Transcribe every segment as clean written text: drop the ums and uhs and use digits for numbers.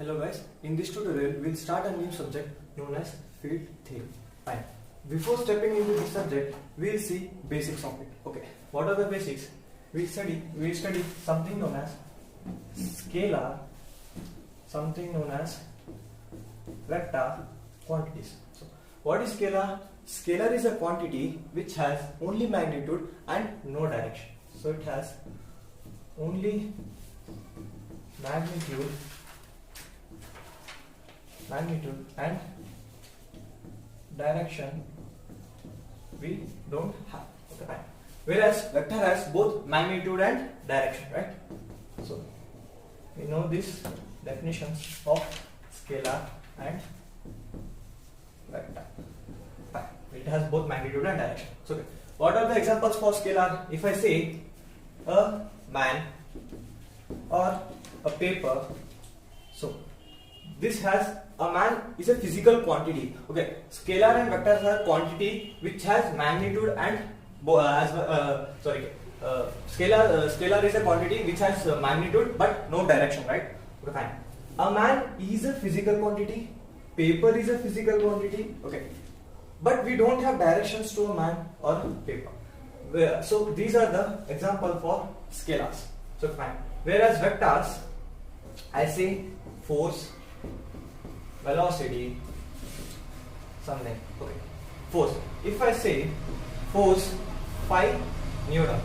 Hello guys, in this tutorial we'll start a new subject known as field theory. Fine. Before stepping into this subject, we'll see basics of it. Okay, what are the basics? We'll study something known as scalar, something known as vector quantities. So, what is scalar? Scalar is a quantity which has only magnitude and no direction. So it has only magnitude and direction we don't have. Okay, fine. Whereas vector has both magnitude and direction, right? So we know these definitions of scalar and vector. Fine. It has both magnitude and direction. So okay. What are the examples for scalar? If I say a man or a paper, so this has a man is a physical quantity. Okay, scalar and vectors are quantity which has magnitude and scalar is a quantity which has magnitude but no direction, right? Okay, fine. A man is a physical quantity. Paper is a physical quantity. Okay, but we don't have directions to a man or paper. So these are the example for scalars. So fine. Whereas vectors, I say force, velocity, something. Okay, force. If I say force 5 Newton,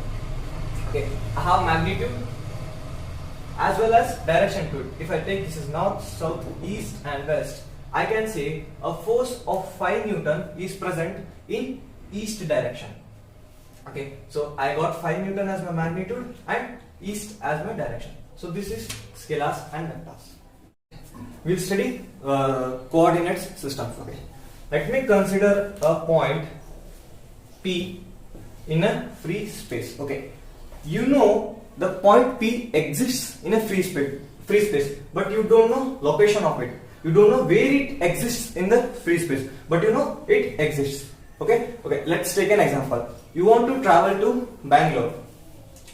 okay, I have magnitude as well as direction to it. If I take this is north, south, east and west, I can say a force of 5 Newton is present in east direction. Okay, so I got 5 Newton as my magnitude and east as my direction. So this is scalars and vectors. We'll study coordinates systems. Okay, let me consider a point P in a free space. Okay, you know the point P exists in a free space, but you don't know location of it. You don't know where it exists in the free space, but you know it exists. Okay, let's take an example. You want to travel to Bangalore.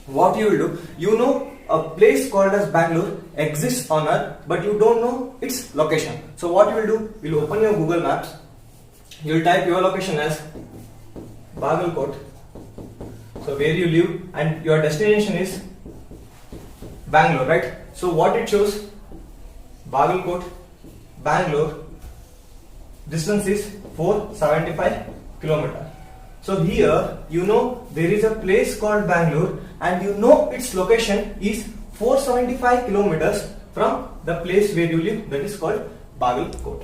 What you will do? You know a place called as Bangalore exists on earth, but you don't know its location. So what you will do? You will open your Google Maps. You will type your location as Bagalkot. So where you live and your destination is Bangalore, right? So what it shows? Bagalkot, Bangalore. Distance is 475 kilometers. So here you know there is a place called Bangalore and you know its location is 475 kilometers from the place where you live, that is called Bagalkot.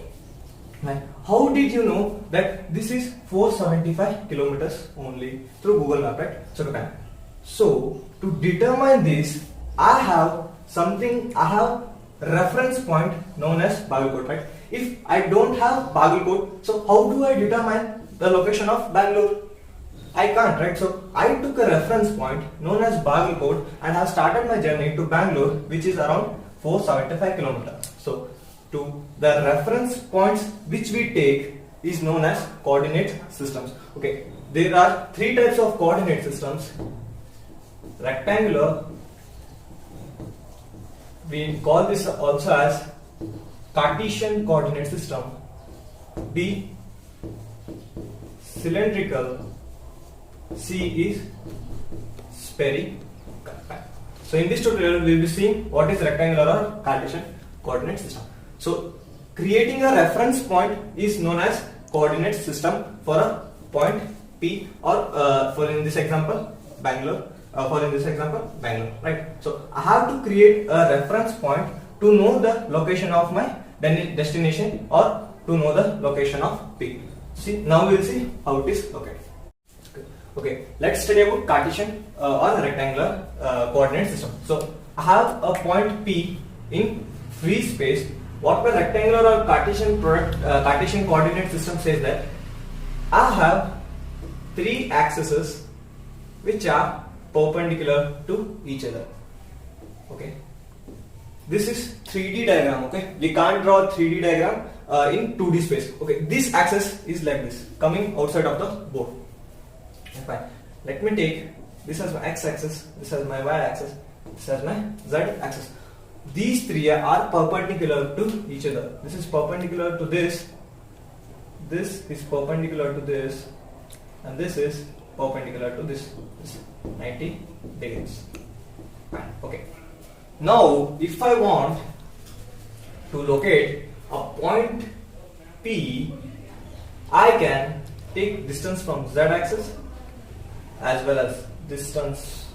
How did you know that this is 475 kilometers only? Through Google Map, right? So to determine this, I have reference point known as Bagalkot, right? If I don't have Bagalkot, so how do I determine the location of Bangalore? I can't, right? So I took a reference point known as Bagalkot and have started my journey to Bangalore, which is around 475 kilometers. So to the reference points which we take is known as coordinate systems. Okay, there are 3 types of coordinate systems: rectangular, we call this also as Cartesian coordinate system, B cylindrical, C is spherical. So in this tutorial we will be seeing what is rectangular or Cartesian coordinate system. So creating a reference point is known as coordinate system for a point P, or for in this example Bangalore, right? So I have to create a reference point to know the location of my destination or to know the location of P. See, now we will see how it is located. Okay, let's study about Cartesian or rectangular coordinate system. So I have a point P in free space. What the rectangular or Cartesian coordinate system says that I have 3 axes which are perpendicular to each other. Okay, this is 3D diagram. Okay, we can't draw a 3D diagram in 2D space. Okay, this axis is like this, coming outside of the board. Fine. Let me take this as my x-axis, this as my y-axis, this as my z-axis. these three are perpendicular to each other. This is perpendicular to this is perpendicular to this, and this is perpendicular to this 90 degrees. Fine. Okay. Now, if I want to locate a point P, I can take distance from z axis as well as distance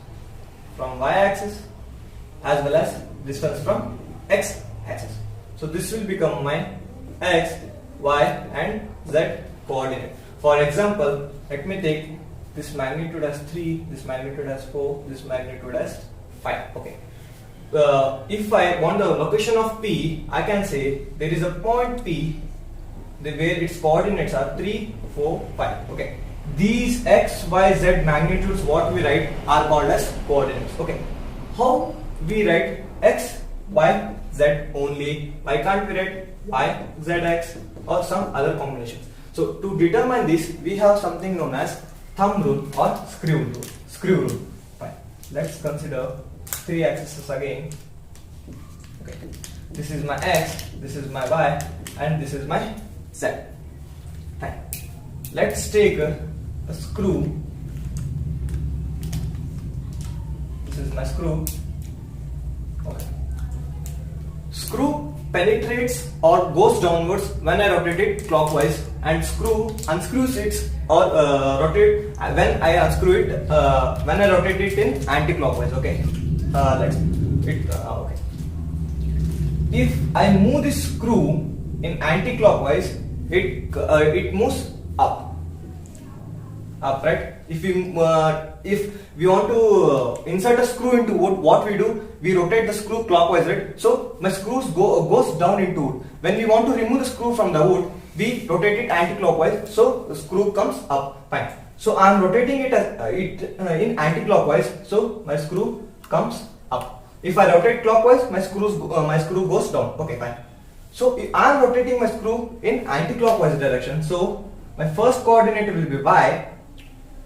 from y axis as well as distance from x axis. So this will become my x, y and z coordinate. For example, let me take this magnitude as 3, this magnitude as 4, this magnitude as 5. Okay. If I want the location of P, I can say there is a point P where its coordinates are 3, 4, 5. Okay. These x, y, z magnitudes what we write are called as coordinates. Okay. How we write x, y, z only? Why can't we write y, z, x or some other combinations? So to determine this, we have something known as thumb rule or screw rule. Fine. Let's consider three axes again. Okay. This is my x, this is my y, and this is my z. Fine. Let's take a screw. This is my screw. Okay. Screw penetrates or goes downwards when I rotate it clockwise, and screw unscrews it or rotate when I unscrew it when I rotate it in anti-clockwise. Okay. Let's it okay. If I move this screw in anti-clockwise, it moves up, right? If we want to insert a screw into wood, what we do? We rotate the screw clockwise, right? So my screws goes down into wood. When we want to remove the screw from the wood, we rotate it anti-clockwise, so the screw comes up. Fine. So I am rotating it in anti-clockwise, so my screw comes up. If I rotate clockwise, my screw goes down. Okay, fine. So I am rotating my screw in anti-clockwise direction. So my first coordinate will be y,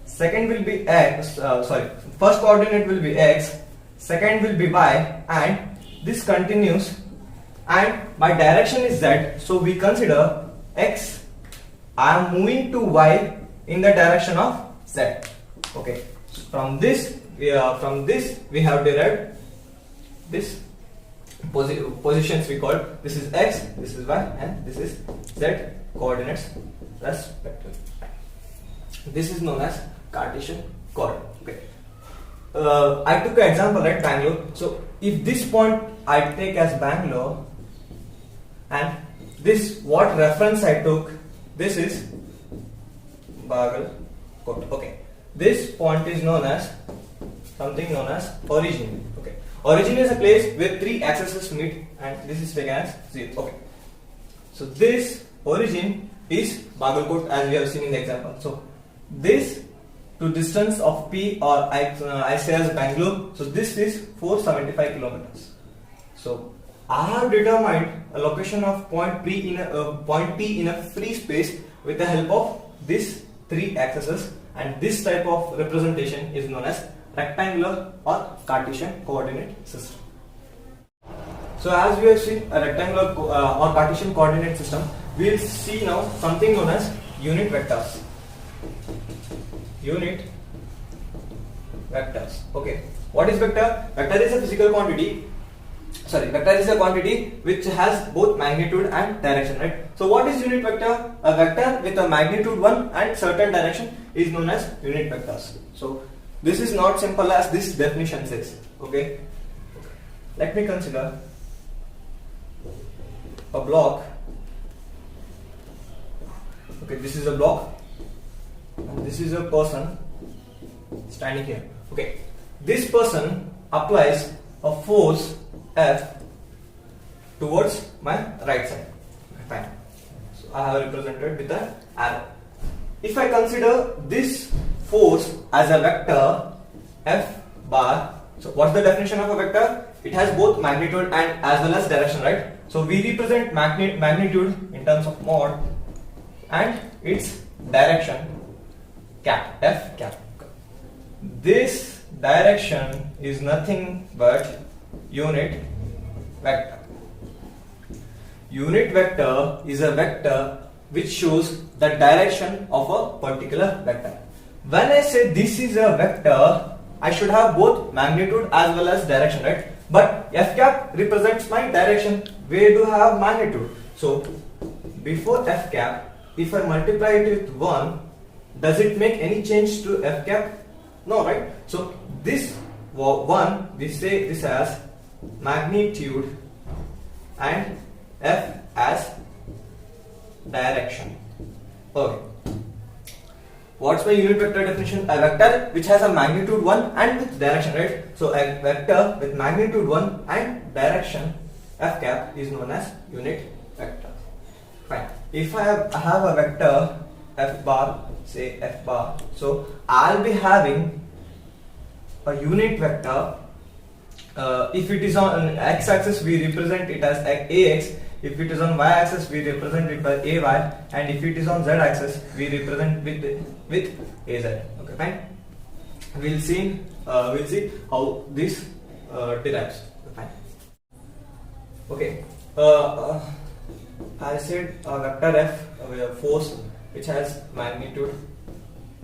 second will be x. First coordinate will be x, second will be y, and this continues. And my direction is z. So we consider x. I am moving to y in the direction of z. Okay. From this we have derived this positions we call. This is x, this is y, and this is z coordinates respectively. This is known as Cartesian coordinate. Okay. I took an example, right, Bangalore. So if this point I take as Bangalore, and this what reference I took, this is Bagalkot. Okay. This point is known as something known as origin. Okay. Origin is a place where three axes meet, and this is taken as 0. Okay. So this origin is Bagalkot, as we have seen in the example. So this to distance of P, or I say as Bangalore. So this is 475 kilometers. So I have determined a location of point P in a free space with the help of these three axes, and this type of representation is known as rectangular or Cartesian coordinate system. So as we have seen a rectangular or Cartesian coordinate system, we will see now something known as unit vectors. Unit vectors. Okay. What is vector? Vector is a physical quantity. Vector is a quantity which has both magnitude and direction, right? So what is unit vector? A vector with a magnitude 1 and certain direction is known as unit vectors. So this is not simple as this definition says. Okay. Let me consider a block. Okay, this is a block, and this is a person standing here. Okay, this person applies a force F towards my right side. Fine. So I have represented with an arrow. If I consider this force as a vector F bar, so what's the definition of a vector? It has both magnitude and as well as direction, right? So we represent magnitude in terms of mod and its direction cap, F cap. This direction is nothing but unit vector. Unit vector is a vector which shows the direction of a particular vector. When I say this is a vector, I should have both magnitude as well as direction, right? But f cap represents my direction. Where do I have magnitude? So before f cap, if I multiply it with 1, does it make any change to f cap? No, right? So this 1, we say this as magnitude and f as direction. Okay. What's my unit vector definition? A vector which has a magnitude 1 and with direction, right? So a vector with magnitude 1 and direction f cap is known as unit vector. Fine. If I have a vector f bar, say f bar, so I'll be having a unit vector. If it is on x-axis, we represent it as ax. If it is on y-axis, we represent it by ay, and if it is on z-axis, we represent with az. Okay, fine. We'll see how this derives. Okay, fine. Okay. I said a vector f, a force which has magnitude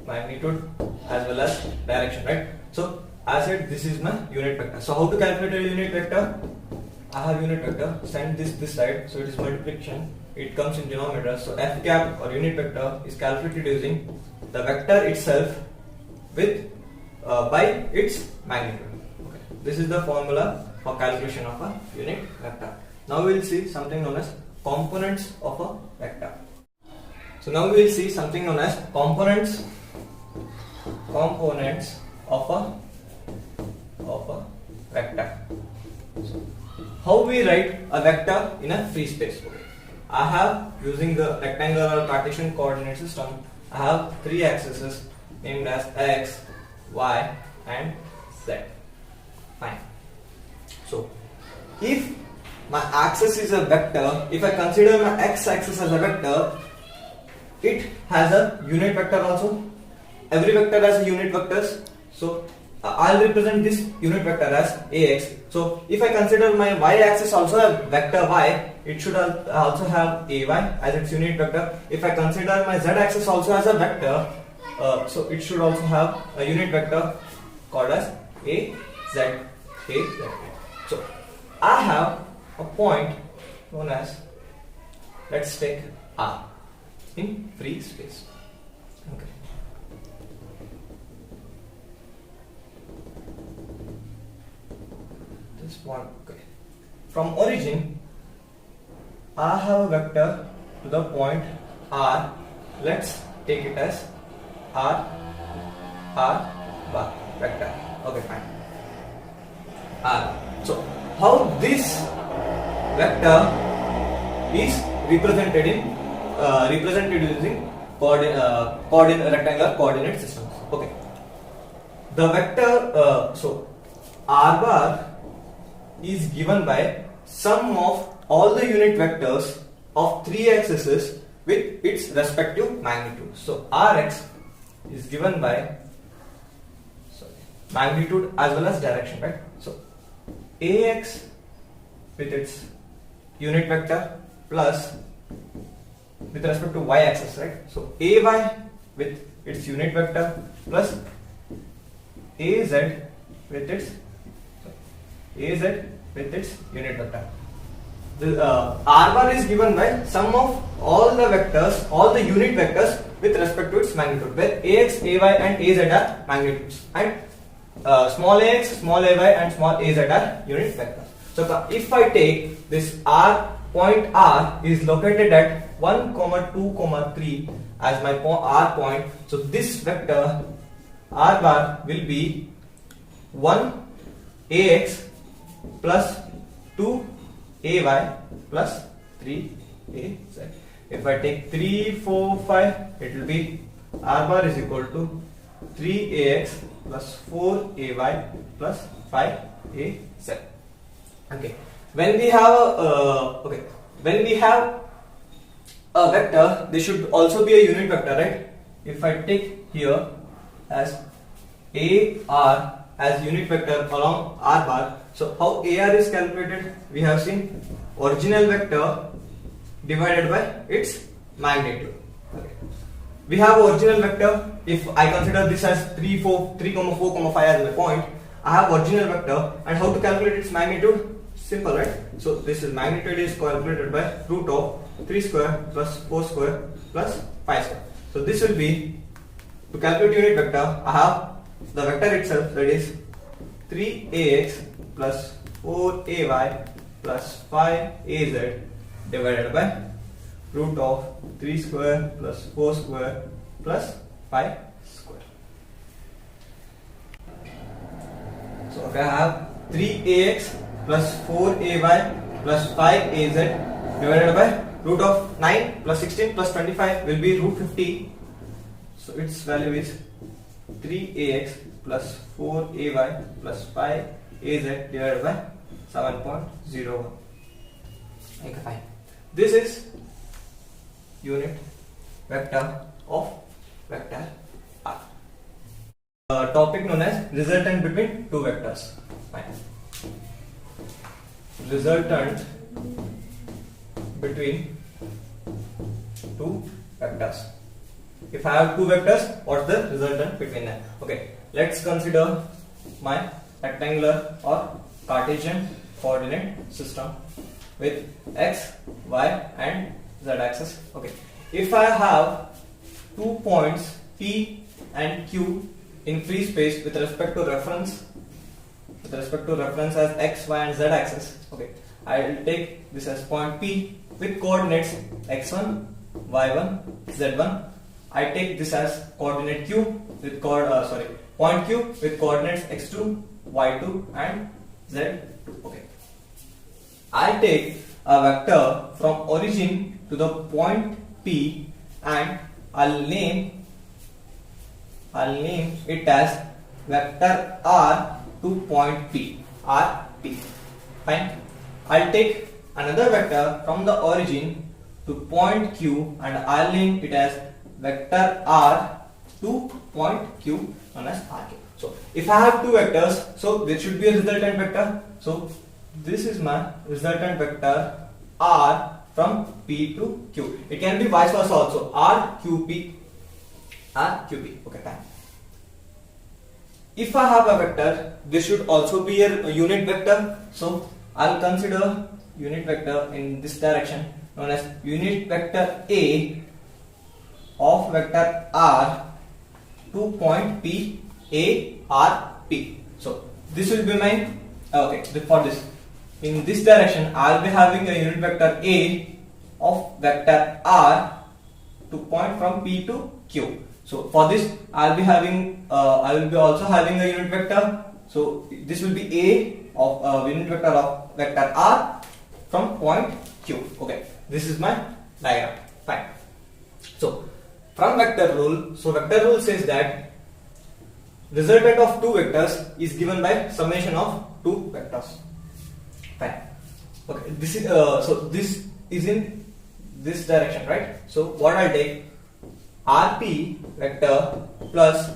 as well as direction, right? So I said this is my unit vector. So how to calculate a unit vector? I have unit vector, send this side, so it is multiplication, it comes in denominator. So f cap or unit vector is calculated using the vector itself with by its magnitude. Okay. This is the formula for calculation of a unit vector. Now we will see something known as components of a vector. So now we will see something known as components of a vector. So, how we write a vector in a free space? Okay. I have, using the rectangular or Cartesian coordinate system, I have 3 axes named as x, y and z. Fine. So if my axis is a vector, if I consider my x-axis as a vector, it has a unit vector also. Every vector has a unit vectors. So I'll represent this unit vector as ax. So if I consider my y-axis also a vector y, it should also have ay as its unit vector. If I consider my z-axis also as a vector, so it should also have a unit vector called as az. So I have a point known as, let's take R in free space. Okay. This point. Okay. From origin, I have a vector to the point R. Let's take it as R bar vector. Okay, fine. R. So how this vector is represented using rectangular coordinate systems. Okay. The vector so R bar is given by sum of all the unit vectors of 3 axes with its respective magnitude. So Rx is given by magnitude as well as direction, right? So Ax with its unit vector plus with respect to y-axis, right? So Ay with its unit vector plus Az with its unit vector. The R bar is given by sum of all the vectors, all the unit vectors with respect to its magnitude, where Ax, Ay and Az are magnitudes, and small ax, small ay and small az are unit vectors. So if I take this R, point R is located at 1, 2, 3 as my R point, so this vector R bar will be 1 ax plus 2 ay plus 3 az. If I take 3, 4, 5, it will be R bar is equal to 3ax plus 4ay plus 5az. Okay. When we have a vector, there should also be a unit vector, right? If I take here as AR as unit vector along R bar, So how AR is calculated? We have seen original vector divided by its magnitude. Okay. We have original vector. If I consider this as 3, 4, 5 as my point, I have original vector, and how to calculate its magnitude? Simple, right? So this is magnitude is calculated by root of 3 square plus 4 square plus 5 square. So this will be, to calculate unit vector, I have the vector itself, that is 3ax plus 4ay plus 5az divided by root of 3 square plus 4 square plus 5 square. So okay, I have 3ax plus 4ay plus 5az divided by root of 9 plus 16 plus 25 will be root 50. So its value is 3ax plus 4ay plus 5az divided by 7.01. Okay, fine. This is unit vector of vector R. Topic known as resultant between two vectors. Fine. Resultant between two vectors. If I have two vectors, what's the resultant between them? Okay, let's consider my rectangular or Cartesian coordinate system with x, y and z axis. Okay, if I have 2 points P and Q in free space with respect to reference as x, y and z axis, okay, I will take this as point P with coordinates x1, y1, z1. I take this as coordinate Q with point Q with coordinates x2, y2 and z2. Okay, I take a vector from origin to the point P and I'll name it as vector R to point P, RP. Fine. I'll take another vector from the origin to point Q and I'll name it as vector R to point Q, known as RQ. So if I have two vectors, so there should be a resultant vector. So this is my resultant vector R from P to Q. It can be vice versa also, RQP. Okay, fine. If I have a vector, this should also be a unit vector. So I'll consider unit vector in this direction, known as unit vector A of vector R to point P, A, R, P. So this will be my, okay, for this, in this direction I'll be having a unit vector A of vector R to point from P to Q. So for this I'll be having, I will be also having a unit vector. So this will be A of unit vector of vector R from point Q. Okay, this is my diagram. Fine. So from vector rule, so vector rule says that resultant of two vectors is given by summation of two vectors. Fine. Okay, this is so this is in this direction, right? So what I'll take, RP vector plus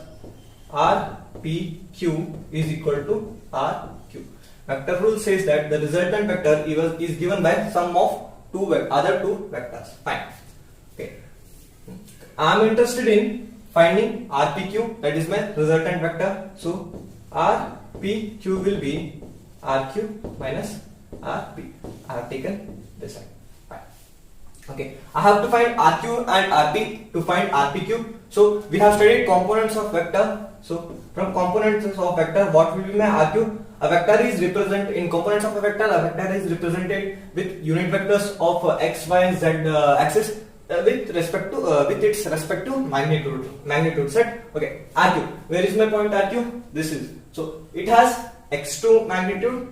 RPQ is equal to RQ. Vector rule says that the resultant vector is given by sum of other two vectors. Fine. Okay. I am interested in finding RPQ, that is my resultant vector. So RPQ will be RQ minus RP. I have taken this side. Fine. Okay, I have to find RQ and RP to find RPQ. So we have studied components of vector. So from components of vector, what will be my RQ? A vector is represented in components of a vector. A vector is represented with unit vectors of x, y, and z axis with its respective magnitude set. Okay, RQ. Where is my point RQ? This is. So it has x2 magnitude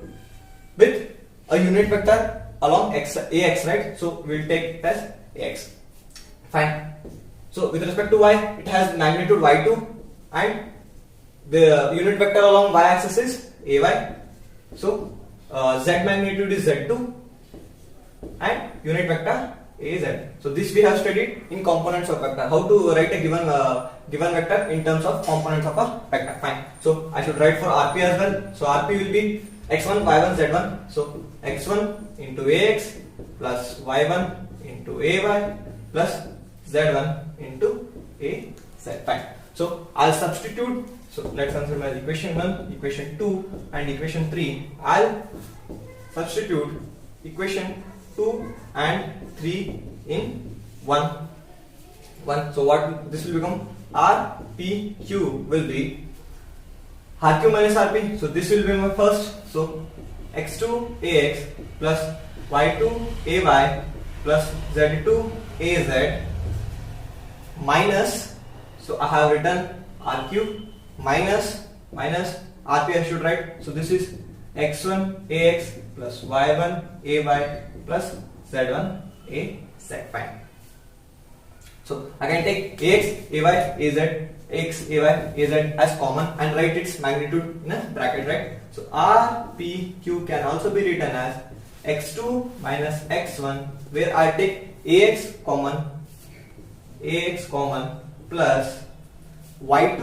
with a unit vector along ax, right? So we'll take it as ax. Fine. So with respect to y, it has magnitude y2 and the unit vector along y axis is ay. So z magnitude is z2 and unit vector az. So this we have studied in components of vector. How to write a given vector in terms of components of a vector. Fine. So I should write for RP as well. So RP will be x1, y1, z1. So x1 into ax plus y1 into ay plus z1 into az. Fine. So I'll substitute. So let's consider my equation 1, equation 2 and equation 3. I'll substitute equation 2 and 3 in 1. So what this will become? RPQ will be RQ minus RP. So this will be my first. So x2 ax plus y2 ay plus z2 az minus. So I have written RQ minus RP I should write. So this is x1 ax plus y1 ay plus z1 az. Fine. So I can take ax, ay, az, x, ay, az as common and write its magnitude in a bracket, right? So RPQ can also be written as x2 minus x1, where I take ax common plus y2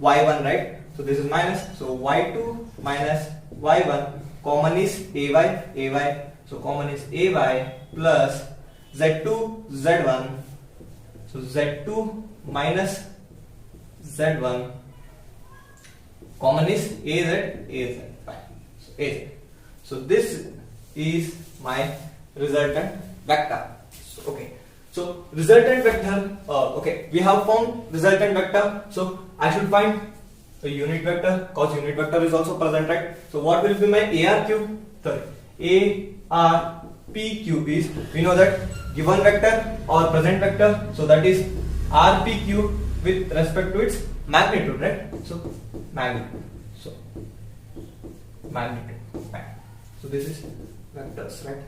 y1, right? So this is minus. So y2 minus y1 common is ay. So common is ay plus z2 z1. So z2 minus z1 common is az. Fine. So az. So this is my resultant vector. So, okay. So resultant vector. Okay, we have found resultant vector. So I should find a unit vector, because unit vector is also present, right? So what will be my ARQ? Sorry, ARPQ is, we know that given vector or present vector. So that is RPQ with respect to its magnitude, right? So magnitude. So magnitude. Fine. So this is vectors, right?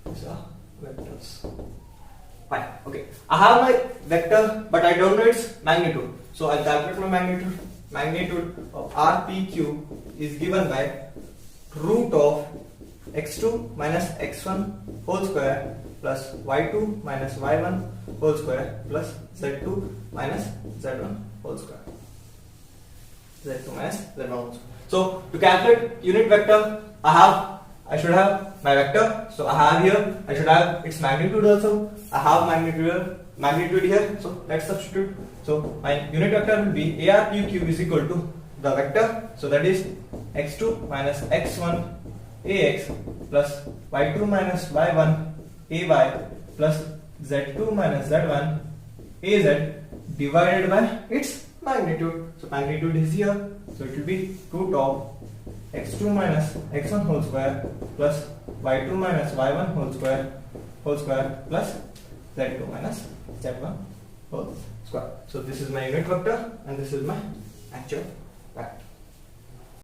These are vectors. Fine. Okay. I have my vector, but I don't know its magnitude. So I'll calculate my magnitude. Magnitude of RPQ is given by root of x2 minus x1 whole square plus y2 minus y1 whole square plus z2 minus z1 whole square. Z2 minus z1 whole square. So to calculate unit vector, I should have my vector. So I have here, I should have its magnitude also. I have magnitude here. So let's substitute. So my unit vector will be ARPQ is equal to the vector. So that is x2 minus x1 ax plus y2 minus y1 ay plus z2 minus z1 az divided by its magnitude. So magnitude is here. So it will be root of x2 minus x1 whole square plus y2 minus y1 whole square plus z2 minus z1 whole square. So this is my unit vector and this is my actual vector.